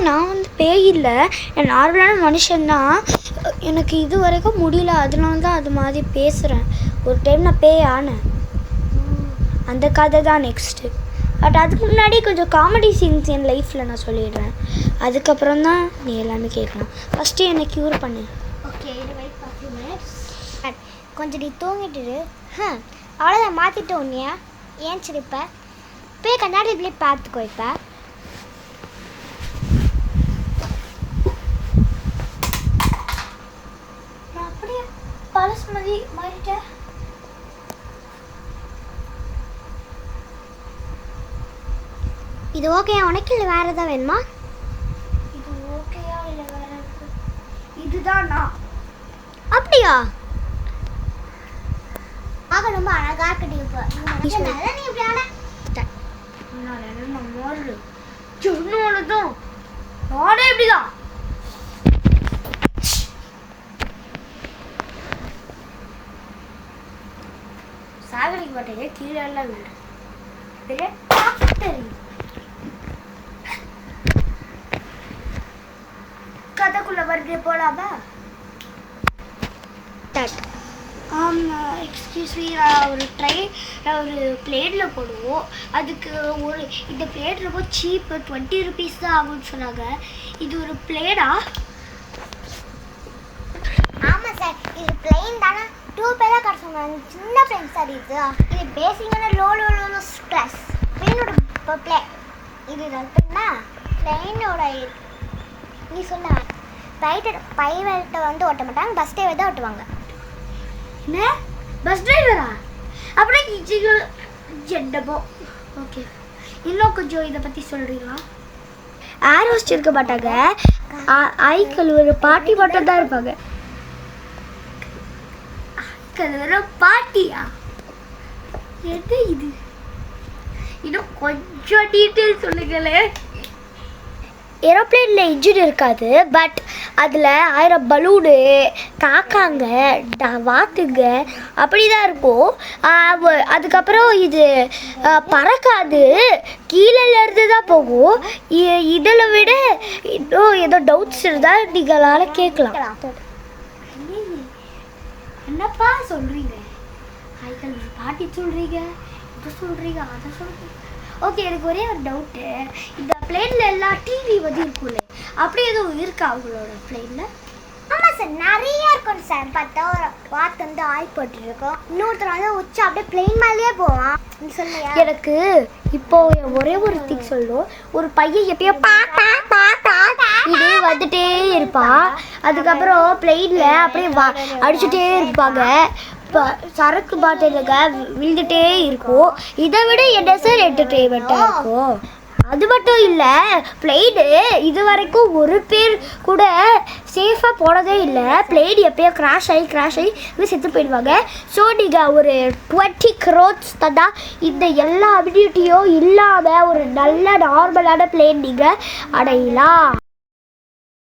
நான் வந்து பேய் இல்லை, என் நார்மலான மனுஷன்தான். எனக்கு இது வரைக்கும் முடியல, அதனால தான் அது மாதிரி பேசுகிறேன். ஒரு டைம் நான் பேய் ஆனேன், அந்த கதை தான் நெக்ஸ்ட்டு. பட் அதுக்கு முன்னாடி கொஞ்சம் காமெடி சீன்ஸ் என் லைஃப்பில் நான் சொல்லிடுறேன். அதுக்கப்புறம் தான் நீ எல்லாமே கேட்கலாம். ஃபஸ்ட்டு என்னை க்யூர் பண்ணு. ஓகே, கொஞ்சம் நீ தூங்கிட்டு அவ்வளோதான். மாற்றிட்டு உன்னையா ஏன்ச்சிருப்ப போய் கண்ணாடி இப்படி பார்த்துக்கோ. இப்போ நான் அப்படியே பழசு மாதிரி மாறிட்டேன். இது ஓகே உனக்கு, இல்லை வேறு எதாவது வேணுமா? இது ஓகேயா இல்லை வேற? இதுதான் நான். அப்படியா? ஆக ரொம்ப அழகா இருக்கட்டி. இப்போ நீ இப்படி ஆன நான் மாறு சொன்னோடதும் நானே இப்படிதான். சாகடிக்க மாட்டேங்க, கீழே எல்லாம் வீடு கதைக்குள்ள வருது போலாமா? எக்ஸ்கியூஸ் மீ, ஒரு பிளேட்டில் போடுவோம். அதுக்கு ஒரு இந்த பிளேட் ரொம்ப சீப்பு, 20 rupees தான் ஆகும்னு சொன்னாங்க. இது ஒரு பிளேடா? ஆமாம் சார், இது பிளெயின் தானே. 2 பேர் தான் கடை சொன்னாங்க. சின்ன பிளேன் சார். இது பேசிக்கான லோ கிளாஸ் பிளேனோட பிளே. இது ரெண்டுன்னா பிளெயினோட. நீ சொன்ன பைலட்டை வந்து ஓட்ட மாட்டாங்க, பஸ் டிரைவர் தான் ஓட்டுவாங்க. என்ன பஸ் டிரைவரா? அப்படியே ஜெண்டபோ. ஓகே, இன்னும் கொஞ்சம் இதை பற்றி சொல்கிறீங்களா? ஏர் ஹோஸ்ட் இருக்க மாட்டாங்க, ஐக்கள் ஒரு பாட்டி மட்டும் தான் இருப்பாங்க. ஒரு பாட்டியா? என்ன இது? இன்னும் கொஞ்சம் டீட்டெயில் சொல்லுங்களே. ஏரோப்ளேனில் இன்ஜின் இருக்காது, பட் அதில் 1000 பலூனு, காக்காங்க, வாத்துங்க அப்படி தான் இருக்கும். அதுக்கப்புறம் இது பறக்காது, கீழேருந்து தான் போகும். இதில் விட இன்னும் ஏதோ டவுட்ஸ் இருந்தால் நீங்களால் கேட்கலாம். என்னப்பா சொல்கிறீங்க? ஐக்கள் ஒரு பாட்டி சொல்கிறீங்க, இதை சொல்கிறீங்க, அதை சொல்கிறீங்க. ஓகே, எனக்கு ஒரே ஒரு டவுட்டு. இந்த பிளேனில் எல்லாம் டிவி வந்து இருக்கும்ல, அப்படி எதுவும் இருக்கா அவங்களோட பிளேனில்? ஆமாம் சார், நிறைய இருக்கும் சார். பார்த்தா ஒரு வாத்து வந்து ஆயில் போட்டுருக்கோம், இன்னொருத்தர் வந்து உச்சி அப்படியே பிளெயின் மேலேயே போவான். நீ சொல்லையா? எனக்கு இப்போ ஒரே ஒரு திக் சொல்லும். ஒரு பையன் எப்பயோ இதே வந்துட்டே இருப்பான். அதுக்கப்புறம் பிளெயினில் அப்படியே அடிச்சுட்டே இருப்பாங்க. சரக்கு பாட்டிலுங்க விழுந்துட்டே இருக்கும். இதை விட என்ன சார் என்டர்டெயின்மெண்ட்டாக இருக்கும்? அது மட்டும் இல்லை, பிளெயினு இது வரைக்கும் ஒரு பேர் கூட சேஃபாக போனதே இல்லை. பிளெயின் எப்பயோ கிராஷ் ஆகி செத்து போயிடுவாங்க. ஸோ நீங்கள் ஒரு 20 crores தந்தால் இந்த எல்லா அபிலிட்டியும் இல்லாமல் ஒரு நல்ல நார்மலான பிளேன் நீங்கள் அடையலாம்.